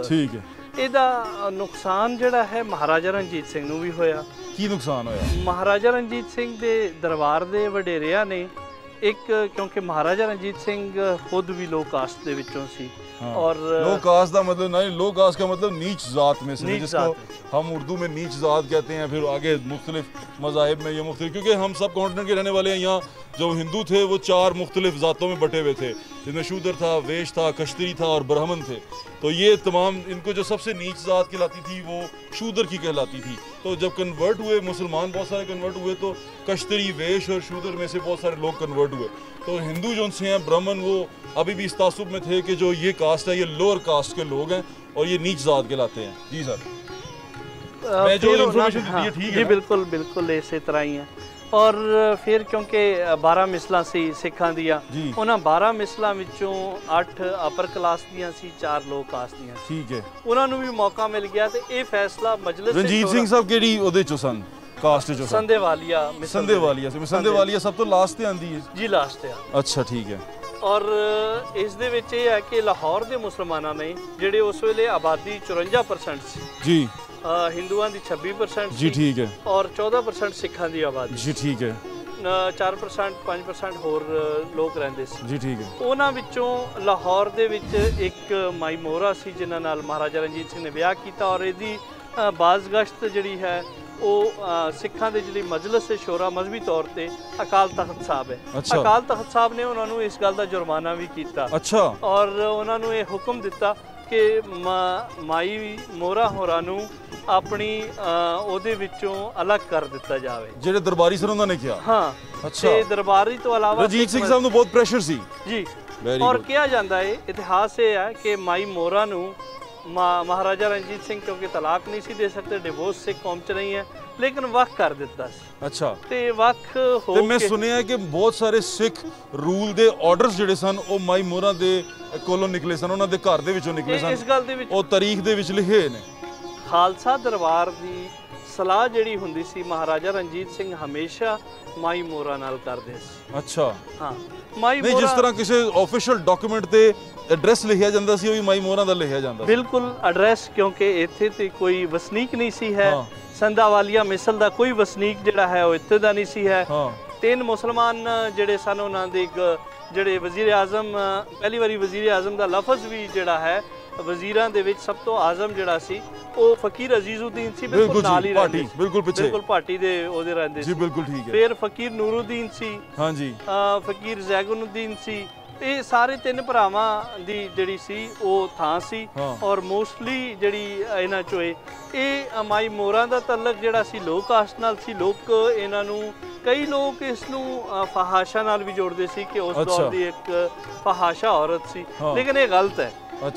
Speaker 1: ਠੀਕ ਹੈ।
Speaker 2: ਇਹਦਾ ਨੁਕਸਾਨ ਜਿਹੜਾ ਹੈ ਮਹਾਰਾਜਾ ਰਣਜੀਤ ਸਿੰਘ ਨੂੰ ਵੀ ਹੋਇਆ।
Speaker 1: ਕੀ ਨੁਕਸਾਨ ਹੋਇਆ?
Speaker 2: ਮਹਾਰਾਜਾ ਰਣਜੀਤ ਸਿੰਘ ਦੇ ਦਰਬਾਰ ਦੇ ਵਡੇਰਿਆਂ ਨੇ ਇੱਕ, ਕਿਉਂਕਿ ਮਹਾਰਾਜਾ ਰਣਜੀਤ ਸਿੰਘ खुद भी लो कास्ट ਦੇ ਵਿੱਚੋਂ ਸੀ। और
Speaker 1: लो कास्ट का मतलब नहीं, लो कास्ट का मतलब नीच जात में से,
Speaker 2: नीच
Speaker 1: जिसको हम उर्दू में नीच जात कहते हैं। फिर आगे मुख्तलिफ मज़ाहिब में ये मुख्तलिफ, क्योंकि हम सब कॉन्टिनेंट के रहने वाले हैं। यहाँ जो हिंदू थे वो 4 मुख्तलिफ ज़ातों में बटे हुए थे, जिनमें शूदर था, वेश था, कश्तरी था और ब्राह्मण थे। तो ये तमाम इनको जो सबसे नीच जात कहलाती थी वो शूदर की कहलाती थी। तो जब कन्वर्ट हुए मुसलमान, बहुत सारे कन्वर्ट हुए, तो कश्तरी, वेश और शूदर में से बहुत सारे लोग कन्वर्ट हुए। तो हिंदू जो उनसे हैं ब्राह्मण, वो अभी भी इस तासुब में थे कि जो ये कास्ट है ये लोअर कास्ट के लोग हैं और ये नीच जात कहलाते हैं। जी सर, मैं जो इन्फॉर्मेशन दी है ठीक है?
Speaker 2: जी बिल्कुल बिल्कुल इसी तरह ही है। और फिर क्योंकि 12 ਮਿਸਲਾਂ ਸੀ ਸਿੱਖਾਂ ਦੀਆਂ, ਉਹਨਾਂ 12 ਮਿਸਲਾਂ ਵਿੱਚੋਂ 8 ਅਪਰ ਕਲਾਸ ਦੀਆਂ ਸੀ, 4 ਲੋ ਕਾਸਟ ਦੀਆਂ।
Speaker 1: ਠੀਕ ਹੈ।
Speaker 2: ਉਹਨਾਂ ਨੂੰ ਵੀ ਮੌਕਾ ਮਿਲ ਗਿਆ ਤੇ ਇਹ ਫੈਸਲਾ ਮਜਲਿਸ
Speaker 1: ਰਣਜੀਤ ਸਿੰਘ ਸਾਹਿਬ ਕਿਹੜੀ ਉਹਦੇ ਚੋਂ ਸਨ, ਕਾਸਟ ਚੋਂ?
Speaker 2: ਸੰਧੇਵਾਲੀਆ।
Speaker 1: ਸੰਧੇਵਾਲੀਆ ਸੀ। ਸੰਧੇਵਾਲੀਆ ਸਭ ਤੋਂ ਲਾਸਟ ਤੇ ਆਂਦੀ ਹੈ ਜੀ?
Speaker 2: ਲਾਸਟ ਤੇ ਆ।
Speaker 1: ਅੱਛਾ ਠੀਕ ਹੈ।
Speaker 2: ਔਰ ਇਸ ਦੇ ਵਿੱਚ ਇਹ ਹੈ ਕਿ ਲਾਹੌਰ ਦੇ ਮੁਸਲਮਾਨਾਂ ਨੇ ਜਿਹੜੇ ਉਸ ਵੇਲੇ ਆਬਾਦੀ 54% ਸੀ
Speaker 1: ਜੀ,
Speaker 2: हिंदुओं की 26%
Speaker 1: जी ठीक है,
Speaker 2: और 14% सिखा की आबादी
Speaker 1: जी ठीक है,
Speaker 2: 4% 5% होर लोग रहंदे सी
Speaker 1: जी ठीक है।
Speaker 2: ਉਹਨਾਂ ਵਿੱਚੋਂ ਲਾਹੌਰ ਦੇ ਵਿੱਚ ਇੱਕ ਮਾਈ ਮੋਹਰਾ ਸੀ ਜਿਨ੍ਹਾਂ ਨਾਲ ਮਹਾਰਾਜਾ ਰਣਜੀਤ ਸਿੰਘ ਨੇ ਵਿਆਹ ਕੀਤਾ, ਔਰ ਇਹਦੀ ਬਾਜ਼ਗਸ਼ਤ ਜਿਹੜੀ ਹੈ ਉਹ ਸਿੱਖਾਂ ਦੇ ਜਿਹੜੀ ਮਜਲਿਸ ਸ਼ੋਰਾ ਮਜ਼ਹਬੀ ਤੌਰ ਤੇ ਅਕਾਲ ਤਖਤ ਸਾਹਿਬ ਹੈ। ਅਕਾਲ ਤਖਤ ਸਾਹਿਬ ਨੇ ਉਹਨਾਂ ਨੂੰ ਇਸ ਗੱਲ ਦਾ ਜੁਰਮਾਨਾ ਵੀ ਕੀਤਾ।
Speaker 1: ਅੱਛਾ।
Speaker 2: ਔਰ ਉਹਨਾਂ ਨੂੰ ਇਹ ਹੁਕਮ ਦਿੱਤਾ ਕਿ ਮਾਈ ਮੋਹਰਾ ਹੋਰਾਂ ਨੂੰ ਆਪਣੀ ਉਹਦੇ ਵਿੱਚੋਂ ਅਲੱਗ ਕਰ ਦਿੱਤਾ ਜਾਵੇ।
Speaker 1: ਜਿਹੜੇ ਦਰਬਾਰੀ ਸਨ ਉਹਨਾਂ ਨੇ ਕਿਹਾ?
Speaker 2: ਹਾਂ।
Speaker 1: ਅੱਛਾ।
Speaker 2: ਤੇ ਦਰਬਾਰੀ ਤੋਂ ਇਲਾਵਾ
Speaker 1: ਰਣਜੀਤ ਸਿੰਘ ਸਾਹਿਬ ਨੂੰ ਬਹੁਤ ਪ੍ਰੈਸ਼ਰ ਸੀ
Speaker 2: ਜੀ। ਔਰ ਕਿਹਾ ਜਾਂਦਾ ਹੈ, ਇਤਿਹਾਸ ਇਹ ਹੈ ਕਿ ਮਾਈ ਮੋਹਰਾ ਨੂੰ महाराजा रणजीत सिंह क्योंकि तलाक नहीं सी दे सकते, डिवोर्स सिख कौम च नहीं है, लेकिन वक्फ कर दिता।
Speaker 1: अच्छा।
Speaker 2: ते वक्फ हो
Speaker 1: मैं सुनिया है कि बहुत सारे सिख रूल दे ऑर्डर्स ਜਿਹੜੇ ਸਨ ਉਹ ਮਾਈ ਮੋਹਰਾ ਦੇ ਕੋਲੋਂ ਨਿਕਲੇ ਸਨ, ਉਹਨਾਂ ਦੇ ਘਰ ਦੇ ਵਿੱਚੋਂ ਨਿਕਲੇ ਸਨ।
Speaker 2: ਇਸ ਗੱਲ ਦੇ ਵਿੱਚ
Speaker 1: ਉਹ ਤਾਰੀਖ ਦੇ ਵਿੱਚ ਲਿਖੇ ਨੇ।
Speaker 2: ਖਾਲਸਾ ਦਰਬਾਰ ਦੀ ਸਲਾਹ ਜਿਹੜੀ ਹੁੰਦੀ ਸੀ ਮਹਾਰਾਜਾ ਰਣਜੀਤ ਸਿੰਘ ਹਮੇਸ਼ਾ ਮਾਈ ਮੋਹਰਾਂ ਨਾਲ ਕਰਦੇ ਸੀ।
Speaker 1: ਅੱਛਾ,
Speaker 2: ਹਾਂ ਮਾਈ
Speaker 1: ਨਹੀਂ ਜਿਸ ਤਰ੍ਹਾਂ ਕਿਸੇ ਆਫੀਸ਼ੀਅਲ ਡਾਕੂਮੈਂਟ ਤੇ ਐਡਰੈਸ ਲਿਖਿਆ ਜਾਂਦਾ ਸੀ ਉਹ ਵੀ ਮਾਈ ਮੋਹਰਾਂ ਦਾ ਲਿਖਿਆ ਜਾਂਦਾ ਸੀ।
Speaker 2: ਬਿਲਕੁਲ ਐਡਰੈਸ, ਕਿਉਂਕਿ ਇੱਥੇ ਤੇ ਕੋਈ ਵਸਨੀਕ ਨਹੀਂ ਸੀ ਹੈ।
Speaker 1: ਹਾਂ।
Speaker 2: ਸੰਧਾਵਾਲੀਆ ਮਿਸਲ ਦਾ ਕੋਈ ਵਸਨੀਕ ਜਿਹੜਾ ਹੈ ਉਹ ਇੱਥੇ ਦਾ ਨਹੀਂ ਸੀ ਹੈ।
Speaker 1: ਹਾਂ।
Speaker 2: 3 ਮੁਸਲਮਾਨ ਜਿਹੜੇ ਸਨ ਉਹਨਾਂ ਦੇ ਜਿਹੜੇ ਵਜ਼ੀਰ ਆਜ਼ਮ, ਪਹਿਲੀ ਵਾਰੀ ਵਜ਼ੀਰ ਆਜ਼ਮ ਦਾ ਲਫ਼ਜ਼ ਵੀ ਜਿਹੜਾ ਹੈ ਵਜ਼ੀਰਾਂ ਦੇ ਵਿੱਚ ਸਭ ਤੋਂ ਆਜ਼ਮ ਜਿਹੜਾ ਸੀ ਉਹ ਫਕੀਰ ਅਜ਼ੀਜ਼ੁਦੀਨ ਸੀ। ਬਿਲਕੁਲ ਨਾਲ ਹੀ ਰਹਿੰਦੇ ਸੀ,
Speaker 1: ਬਿਲਕੁਲ ਪਿੱਛੇ,
Speaker 2: ਬਿਲਕੁਲ ਭਾਟੀ ਦੇ ਉਹਦੇ ਰਹਿੰਦੇ ਸੀ।
Speaker 1: ਜੀ ਬਿਲਕੁਲ ਠੀਕ ਹੈ।
Speaker 2: ਫਿਰ ਫਕੀਰ ਨੂਰੁਦੀਨ ਸੀ।
Speaker 1: ਹਾਂਜੀ।
Speaker 2: ਫਕੀਰ ਜ਼ੈਗੁਨੁਦੀਨ ਸੀ। ਇਹ ਸਾਰੇ 3 ਭਰਾਵਾਂ ਦੀ ਜਿਹੜੀ ਸੀ ਉਹ ਥਾਂ ਸੀ। ਔਰ ਮੋਸਟਲੀ ਜਿਹੜੀ ਇਹਨਾਂ ਚੋਂ ਇਹ ਮਾਈ ਮੋਹਰਾਂ ਦਾ ਤਲਕ ਜਿਹੜਾ ਸੀ ਲੋਕ ਕਾਸਟ ਨਾਲ ਸੀ। ਲੋਕ ਇਹਨਾਂ ਨੂੰ, ਕਈ ਲੋਕ ਇਸ ਨੂੰ ਫਹਾਸ਼ਾ ਨਾਲ ਵੀ ਜੋੜਦੇ ਸੀ ਕਿ ਉਸ ਦੌਰ ਦੀ ਇੱਕ ਫਹਾਸ਼ਾ ਔਰਤ ਸੀ, ਲੇਕਿਨ ਇਹ ਗਲਤ ਹੈ।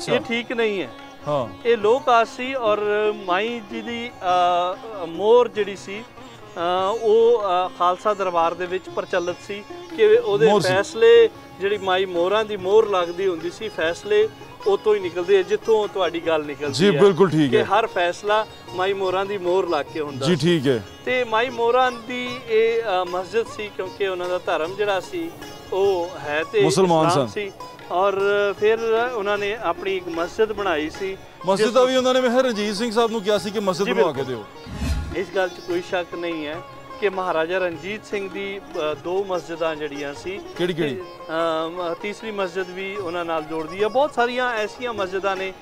Speaker 2: ਇਹ ਠੀਕ ਨਹੀਂ ਹੈ। ਹਾਂ, ਇਹ ਲੋਕ ਕਾਸਟ ਸੀ। ਔਰ ਮਾਈ ਜੀ ਦੀ ਮੋਹਰ ਜਿਹੜੀ ਸੀ ਉਹ ਖਾਲਸਾ ਦਰਬਾਰ ਦੇ ਵਿੱਚ ਪ੍ਰਚਲਿਤ ਸੀ ਕਿ ਉਹਦੇ ਫੈਸਲੇ, ਜਿਹੜੀ ਮਾਈ ਮੋਹਰਾਂ ਦੀ ਮੋਹਰ ਲੱਗਦੀ ਹੁੰਦੀ ਸੀ, ਫੈਸਲੇ ਉਤੋਂ ਹੀ ਨਿਕਲਦੇ ਜਿੱਥੋਂ ਤੁਹਾਡੀ ਗੱਲ ਨਿਕਲਦੀ ਹੈ।
Speaker 1: ਜੀ ਬਿਲਕੁਲ ਠੀਕ ਹੈ
Speaker 2: ਕਿ ਹਰ ਫੈਸਲਾ ਮਾਈ ਮੋਹਰਾਂ ਦੀ ਮੋਹਰ ਲੱਗ ਕੇ ਹੁੰਦਾ।
Speaker 1: ਜੀ ਠੀਕ ਹੈ।
Speaker 2: ਤੇ ਮਾਈ ਮੋਹਰਾਂ ਦੀ ਇਹ ਮਸਜਿਦ ਸੀ, ਕਿਉਂਕਿ ਉਹਨਾਂ ਦਾ ਧਰਮ ਜਿਹੜਾ ਸੀ ਉਹ ਹੈ ਤੇ
Speaker 1: ਮੁਸਲਮਾਨ
Speaker 2: ਸੀ। ਔਰ ਫਿਰ ਉਹਨਾਂ ਨੇ ਆਪਣੀ ਇੱਕ ਮਸਜਿਦ ਬਣਾਈ ਸੀ।
Speaker 1: ਮਸਜਿਦ ਦਾ ਵੀ ਉਹਨਾਂ ਨੇ ਮਹਾਰਾਜਾ ਰਣਜੀਤ ਸਿੰਘ ਸਾਹਿਬ ਨੂੰ ਕਿਹਾ ਸੀ ਕਿ ਮਸਜਿਦ ਬਣਵਾ ਕੇ ਦਿਓ।
Speaker 2: ਇਸ ਗੱਲ 'ਚ ਕੋਈ ਸ਼ੱਕ ਨਹੀਂ ਹੈ ਕਿ ਮਹਾਰਾਜਾ ਰਣਜੀਤ ਸਿੰਘ ਦੀ 2 ਮਸਜਿਦਾਂ ਜਿਹੜੀਆਂ ਸੀ।
Speaker 1: ਕਿਹੜੀ?
Speaker 2: ਤੀਸਰੀ ਮਸਜਿਦ ਵੀ ਉਹਨਾਂ ਨਾਲ ਜੋੜਦੀ ਹੈ। ਬਹੁਤ ਸਾਰੀਆਂ ਐਸੀਆਂ ਮਸਜਿਦਾਂ ਨੇ।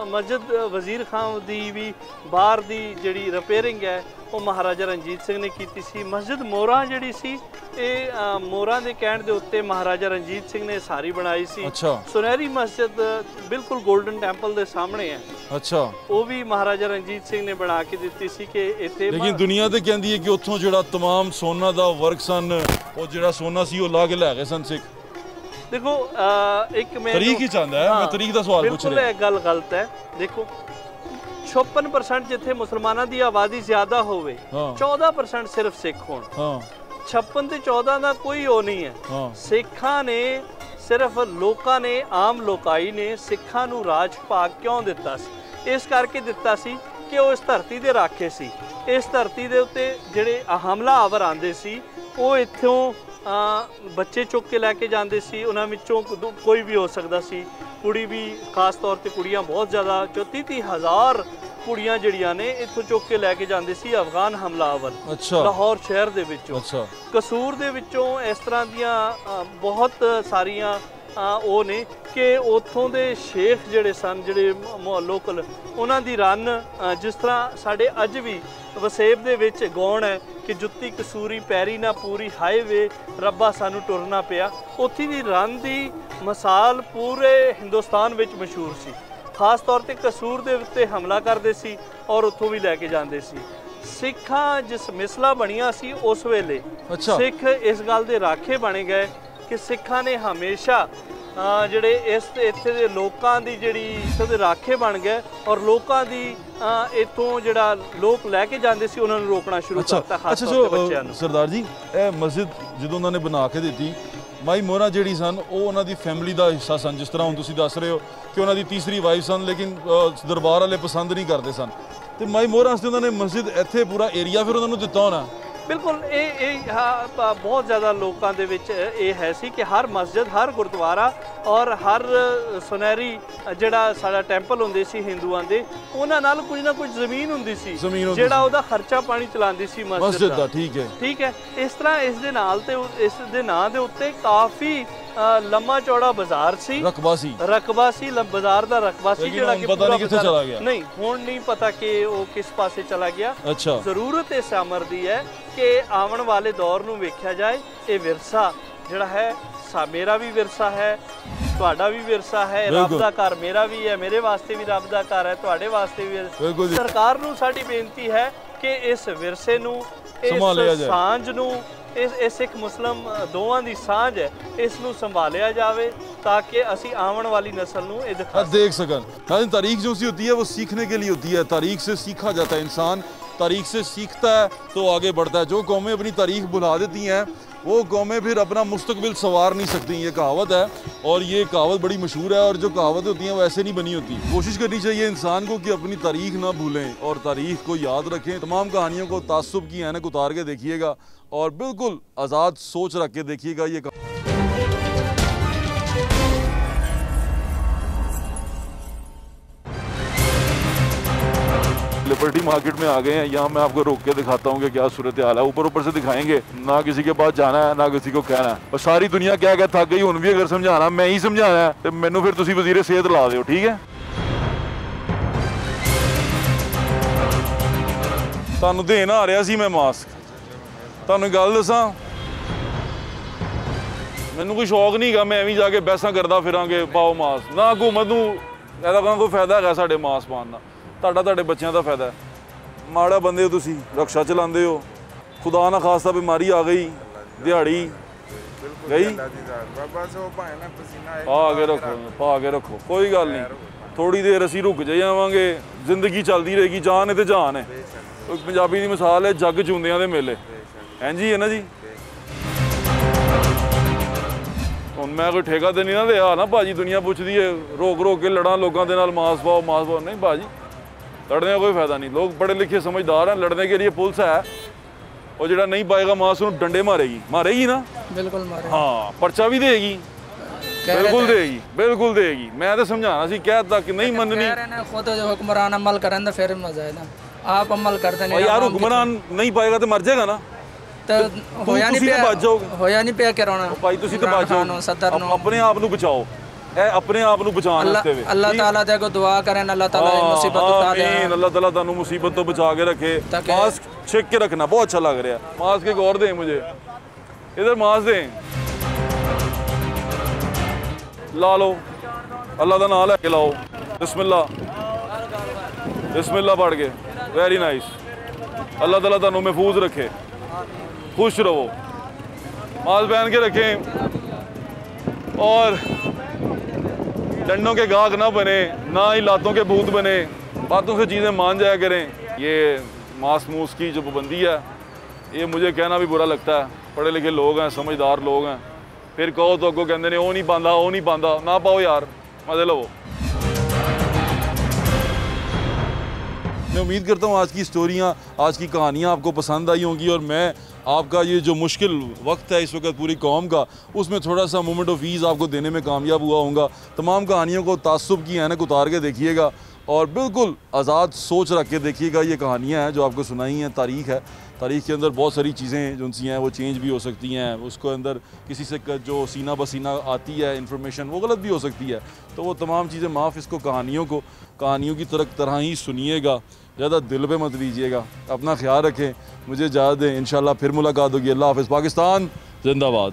Speaker 2: ਮਸਜਿਦ ਵਜ਼ੀਰ ਖਾਨ ਦੀ ਵੀ ਬਾਹਰ ਦੀ ਜਿਹੜੀ ਰਿਪੇਅਰਿੰਗ ਹੈ ਉਹ ਮਹਾਰਾਜਾ ਰਣਜੀਤ ਸਿੰਘ ਨੇ ਕੀਤੀ ਸੀ। ਮਸਜਿਦ ਮੋਹਰਾਂ ਜਿਹੜੀ ਸੀ ਇਹ ਮੋਹਰਾਂ ਦੇ ਕਹਿਣ ਦੇ ਉੱਤੇ ਮਹਾਰਾਜਾ ਰਣਜੀਤ ਸਿੰਘ ਨੇ ਸਾਰੀ ਬਣਾਈ ਸੀ। ਸੁਨਹਿਰੀ ਮਸਜਿਦ ਬਿਲਕੁਲ ਗੋਲਡਨ ਟੈਂਪਲ ਦੇ ਸਾਹਮਣੇ ਹੈ।
Speaker 1: ਅੱਛਾ, ਉਹ
Speaker 2: ਵੀ ਮਹਾਰਾਜਾ ਰਣਜੀਤ ਸਿੰਘ ਨੇ ਬਣਾ ਕੇ ਦਿੱਤੀ ਸੀ ਕਿ ਇੱਥੇ।
Speaker 1: ਲੇਕਿਨ ਦੁਨੀਆ ਤੇ ਕਹਿੰਦੀ ਹੈ ਕਿ ਉੱਥੋਂ ਜਿਹੜਾ तमाम ਸੋਨਾ ਦਾ ਵਰਕ ਸਨ, ਉਹ ਜਿਹੜਾ ਸੋਨਾ ਸੀ ਉਹ ਲਾ ਕੇ ਲੈ ਗਏ ਸਨ ਸਿੱਖ।
Speaker 2: ਦੇਖੋ ਇੱਕ ਮੈਂ
Speaker 1: ਤਰੀਕ ਹੀ ਚਾਹੁੰਦਾ ਹੈ, ਮੈਂ ਤਰੀਕ ਦਾ ਸਵਾਲ ਪੁੱਛ ਰਿਹਾ।
Speaker 2: ਬਿਲਕੁਲ ਇਹ ਗੱਲ ਗਲਤ ਹੈ। ਦੇਖੋ 56% ਜਿੱਥੇ ਮੁਸਲਮਾਨਾਂ ਦੀ ਆਬਾਦੀ ਜ਼ਿਆਦਾ ਹੋਵੇ, 14% ਸਿਰਫ ਸਿੱਖ ਹੋਣ। 56 ਤੇ 14 ਦਾ ਕੋਈ ਉਹ ਨਹੀਂ ਹੈ। ਸਿੱਖਾਂ ਨੇ ਸਿਰਫ, ਲੋਕਾਂ ਨੇ, ਆਮ ਲੋਕਾਈ ਨੇ ਸਿੱਖਾਂ ਨੂੰ ਰਾਜ ਭਾਗ ਕਿਉਂ ਦਿੱਤਾ ਸੀ? ਇਸ ਕਰਕੇ ਦਿੱਤਾ ਸੀ ਕਿ ਉਹ ਇਸ ਧਰਤੀ ਦੇ ਰਾਖੇ ਸੀ। ਇਸ ਧਰਤੀ ਦੇ ਉੱਤੇ ਜਿਹੜੇ ਹਮਲਾਵਰ ਆਉਂਦੇ ਸੀ ਉਹ ਇੱਥੋਂ ਬੱਚੇ ਚੁੱਕ ਕੇ ਲੈ ਕੇ ਜਾਂਦੇ ਸੀ। ਉਹਨਾਂ ਵਿੱਚੋਂ ਕੋਈ ਵੀ ਹੋ ਸਕਦਾ ਸੀ, ਕੁੜੀ ਵੀ, ਖਾਸ ਤੌਰ ਤੇ ਕੁੜੀਆਂ ਬਹੁਤ ਜ਼ਿਆਦਾ, 30-30 ਹਜ਼ਾਰ ਕੁੜੀਆਂ ਜਿਹੜੀਆਂ ਨੇ ਇੱਥੋਂ ਚੁੱਕ ਕੇ ਲੈ ਕੇ ਜਾਂਦੇ ਸੀ ਅਫਗਾਨ ਹਮਲਾਵਰ। ਲਾਹੌਰ ਸ਼ਹਿਰ ਦੇ ਵਿੱਚੋਂ, ਕਸੂਰ ਦੇ ਵਿੱਚੋਂ ਇਸ ਤਰ੍ਹਾਂ ਦੀਆਂ ਬਹੁਤ ਸਾਰੀਆਂ ਉਹ ਨੇ ਕਿ ਉੱਥੋਂ ਦੇ ਸ਼ੇਖ ਜਿਹੜੇ ਸਨ, ਜਿਹੜੇ ਲੋਕਲ, ਉਹਨਾਂ ਦੀ ਰਨ, ਜਿਸ ਤਰ੍ਹਾਂ ਸਾਡੇ ਅੱਜ ਵੀ ਵਸੇਬ ਦੇ ਵਿੱਚ ਗਾਉਣ ਹੈ ਕਿ ਜੁੱਤੀ ਕਸੂਰੀ ਪੈਰੀ ਨਾ ਪੂਰੀ, ਹਾਈਵੇ ਰੱਬਾ ਸਾਨੂੰ ਟੁਰਨਾ ਪਿਆ। ਉੱਥੇ ਦੀ ਰਨ ਦੀ ਮਿਸਾਲ ਪੂਰੇ ਹਿੰਦੁਸਤਾਨ ਵਿੱਚ ਮਸ਼ਹੂਰ ਸੀ। ਖਾਸ ਤੌਰ ਤੇ ਕਸੂਰ ਦੇ ਉੱਤੇ ਹਮਲਾ ਕਰਦੇ ਸੀ ਔਰ ਉੱਥੋਂ ਵੀ ਲੈ ਕੇ ਜਾਂਦੇ ਸੀ। ਸਿੱਖਾਂ ਜਿਸ ਮਿਸਲਾਂ ਬਣੀਆਂ ਸੀ ਉਸ ਵੇਲੇ ਸਿੱਖ ਇਸ ਗੱਲ ਦੇ ਰਾਖੇ ਬਣੇ ਗਏ ਕਿ ਸਿੱਖਾਂ ਨੇ ਹਮੇਸ਼ਾ ਜਿਹੜੇ ਇੱਥੇ ਦੇ ਲੋਕਾਂ ਦੀ ਜਿਹੜੀ ਇਸ ਦੇ ਰਾਖੇ ਬਣ ਗਏ ਔਰ ਲੋਕਾਂ ਦੀ ਇੱਥੋਂ ਜਿਹੜਾ ਲੋਕ ਲੈ ਕੇ ਜਾਂਦੇ ਸੀ ਉਹਨਾਂ ਨੂੰ ਰੋਕਣਾ ਸ਼ੁਰੂ ਕਰਤਾ, ਖਾਸ ਤੌਰ ਤੇ ਬੱਚਿਆਂ ਨੂੰ।
Speaker 1: ਸਰਦਾਰ ਜੀ, ਇਹ ਮਸਜਿਦ ਜਦੋਂ ਉਹਨਾਂ ਨੇ ਬਣਾ ਕੇ ਦਿੱਤੀ, ਮਾਈ ਮੋਹਰਾਂ ਜਿਹੜੀ ਸਨ ਉਹ ਉਹਨਾਂ ਦੀ ਫੈਮਿਲੀ ਦਾ ਹਿੱਸਾ ਸਨ। ਜਿਸ ਤਰ੍ਹਾਂ ਹੁਣ ਤੁਸੀਂ ਦੱਸ ਰਹੇ ਹੋ ਕਿ ਉਹਨਾਂ ਦੀ ਤੀਸਰੀ ਵਾਈਫ ਸਨ, ਲੇਕਿਨ ਦਰਬਾਰ ਵਾਲੇ ਪਸੰਦ ਨਹੀਂ ਕਰਦੇ ਸਨ, ਤੇ ਮਾਈ ਮੋਹਰਾਂ ਵਾਸਤੇ ਉਹਨਾਂ ਨੇ ਮਸਜਿਦ ਇੱਥੇ ਪੂਰਾ ਏਰੀਆ ਫਿਰ ਉਹਨਾਂ ਨੂੰ ਦਿੱਤਾ ਹੋਣਾ।
Speaker 2: ਬਿਲਕੁਲ, ਇਹ ਬਹੁਤ ਜ਼ਿਆਦਾ ਲੋਕਾਂ ਦੇ ਵਿੱਚ ਇਹ ਹੈ ਸੀ ਕਿ ਹਰ ਮਸਜਿਦ, ਹਰ ਗੁਰਦੁਆਰਾ ਔਰ ਹਰ ਸੁਨਹਿਰੀ ਜਿਹੜਾ ਸਾਡਾ ਟੈਂਪਲ ਹੁੰਦੇ ਸੀ ਹਿੰਦੂਆਂ ਦੇ, ਉਹਨਾਂ ਨਾਲ ਕੁਝ ਨਾ ਕੁਝ ਜ਼ਮੀਨ ਹੁੰਦੀ ਸੀ ਜਿਹੜਾ ਉਹਦਾ ਖਰਚਾ ਪਾਣੀ ਚਲਾਉਂਦੀ ਸੀ ਮਸਜਿਦ ਦਾ। ਠੀਕ ਹੈ। ਇਸ ਤਰ੍ਹਾਂ ਇਸ ਦੇ ਨਾਲ ਤੇ ਇਸ ਦੇ ਨਾਂ ਦੇ ਉੱਤੇ ਕਾਫੀ ਲੰਮਾ ਚੌੜਾ ਬਾਜ਼ਾਰ ਸੀ, ਰਕਬਾ ਸੀ ਬਾਜ਼ਾਰ ਦਾ ਰਕਬਾ ਸੀ, ਜਿਹੜਾ ਕਿ
Speaker 1: ਪਤਾ ਨਹੀਂ ਕਿੱਥੇ ਚਲਾ ਗਿਆ।
Speaker 2: ਨਹੀਂ, ਹੁਣ ਨਹੀਂ ਪਤਾ ਕਿ ਉਹ ਕਿਸ ਪਾਸੇ ਚਲਾ ਗਿਆ। ਜ਼ਰੂਰਤ ਇਸ ਅਮਰ ਦੀ ਹੈ ਕਿ ਆਉਣ ਵਾਲੇ ਦੌਰ ਨੂੰ ਵੇਖਿਆ ਜਾਏ। ਇਹ ਵਿਰਸਾ ਜਿਹੜਾ ਹੈ, ਮੇਰਾ ਵੀ ਵਿਰਸਾ ਹੈ, ਤੁਹਾਡਾ ਵੀ ਵਿਰਸਾ ਹੈ, ਰੱਬ ਦਾ ਘਰ ਮੇਰਾ ਵੀ ਹੈ, ਮੇਰੇ ਵਾਸਤੇ ਵੀ ਰੱਬ ਦਾ ਘਰ ਹੈ, ਤੁਹਾਡੇ ਵਾਸਤੇ ਵੀ। ਸਰਕਾਰ ਨੂੰ ਸਾਡੀ ਬੇਨਤੀ ਹੈ ਕਿ ਇਸ ਵਿਰਸੇ ਨੂੰ, ਇਸ ਸਾਂਝ ਨੂੰ, ਇਹ ਸਿੱਖ ਮੁਸਲਿਮ ਦੋਵਾਂ ਦੀ ਸਾਂਝ ਹੈ, ਇਸ ਨੂੰ ਸੰਭਾਲਿਆ जावे ताकि ਅਸੀਂ आने वाली नस्ल ਨੂੰ ਇਹ
Speaker 1: देख सकन। तारीख जो होती है वो सीखने के लिए होती है, तारीख से सीखा जाता है। इंसान तारीख से सीखता है तो आगे बढ़ता है। जो कौमें अपनी तारीख भुला देती हैं वो कौमें फिर अपना मुस्तकबिल संवार नहीं सकती। ये कहावत है और ये कहावत बड़ी मशहूर है, और जो कहावतें होती हैं वो ऐसे नहीं बनी होती। कोशिश करनी चाहिए इंसान को कि अपनी तारीख ना भूलें और तारीख को याद रखें। तमाम कहानियों को तासुब की ऐनक उतार के देखिएगा और बिल्कुल आज़ाद सोच रख के देखिएगा। ये लिबर्टी मार्केट में आ गए हैं। यहाँ मैं आपको रोक के दिखाता हूँ कि क्या सूरत हाल है। ऊपर से दिखाएंगे, ना किसी के पास जाना है ना किसी को कहना है, और सारी दुनिया क्या क्या थक गई। हुन भी अगर समझाना मैं ही समझाना है तो मैनू फिर तुसी वजीर सेहत ला दो, ठीक है। तुहानू देन आ रहा सी मैं मास्क, तुहानू गल दसां, मैनू कोई शौक नहीं गा मैं भी जाके बहसा करदा फिरांगे पाओ मास्क। ना हुकूमत नूं ਇਹਦਾ कोई फायदा है साडे मास्क पाउण दा, ਤੁਹਾਡੇ ਬੱਚਿਆਂ ਦਾ फायदा है। माड़ा बंदे हो तुसी, रक्षा चलाते हो, खुदा ना खास्ता बीमारी आ गई, दिहाड़ी गई, पा के रखो कोई गल नहीं, थोड़ी देर असी रुक जावांगे, जिंदगी चलती रहेगी, जान है तो जान है। पंजाबी की मिसाल है जग चूंदियां दे मेले, हैं जी है ना जी। हुण मैं कोई ठेका तो नहीं ना दिया ना भाजी, दुनिया पुछदी है रोक रोक के लड़ा लोगों के नाल मास्क पाओ, नहीं भाजी लड़ने का कोई फायदा नहीं। लोग पढ़े लिखे समझदार हैं, लड़ने के लिए पुलिस है, और जो नहीं पाएगा मास्क उन्हें डंडे मारेगी ना, बिल्कुल मारेगी। हाँ पर्चा भी देगी, बिल्कुल देगी। मैं तो समझाना सी कहता कि नहीं मननी,
Speaker 3: खुद जो हुक्मरान अमल करें तो फिर मजा है ना, आप अमल करते नहीं
Speaker 1: यार। हुक्मरान नहीं पाएगा तो मर जाएगा ना,
Speaker 3: तो होया नहीं पे कराना
Speaker 1: भाई, तुसी तो बच जाओ, अपने आप को बचाओ, अपने आप को बचाने वास्ते
Speaker 3: अल्लाह ताला ते को दुआ करें, अल्लाह ताला मुसीबत उठा दे,
Speaker 1: अल्लाह ताला तानू मुसीबत तो बचा के रखे। मास्क छेक के रखना बहुत अच्छा लग रहा है। मास्क एक और दे मुझे, इधर मास्क दे, ला लो, अल्लाह का नाम लेके लाओ, बिस्मिल्लाह पढ़ के, वेरी नाइस। अल्लाह ताला तानू महफूज रखे, खुश रहो, मास्क पहन के रखें, और डंडों के गाहक ना बने, ना ही लातों के भूत बने, बातों से चीज़ें मान जाया करें। ये मास्क मूस की जो पाबंदी है, ये मुझे कहना भी बुरा लगता है। पढ़े लिखे लोग हैं, समझदार लोग हैं, फिर कहो तो अगों कहते हैं वो नहीं पांदा, ना पाओ यार, मजे लो। मैं उम्मीद करता हूँ आज की स्टोरियाँ, आज की कहानियाँ आपको पसंद आई होंगी, और मैं आपका ये जो मुश्किल वक्त है इस वक्त पूरी कौम का, उसमें थोड़ा सा मोमेंट ऑफ ईज़ आपको देने में कामयाब हुआ होऊंगा। तमाम कहानियों को तासुब की ऐनक उतार के देखिएगा और बिल्कुल आज़ाद सोच रख के देखिएगा। ये कहानियाँ हैं जो आपको सुनाई हैं, तारीख़ है, तारीख़ के अंदर बहुत सारी चीज़ें जो सी हैं वो चेंज भी हो सकती हैं। उसको अंदर किसी से जो सीना बसीना आती है इन्फॉर्मेशन, वो गलत भी हो सकती है, तो वो तमाम चीज़ें माफ़। इसको कहानियों की तरह ही सुनिएगा, ज़्यादा दिल पे मत लीजिएगा। अपना ख्याल रखें, मुझे इजाज़त दें, इंशाल्लाह फिर मुलाकात होगी। अल्लाह हाफ़िज़। पाकिस्तान जिंदाबाद।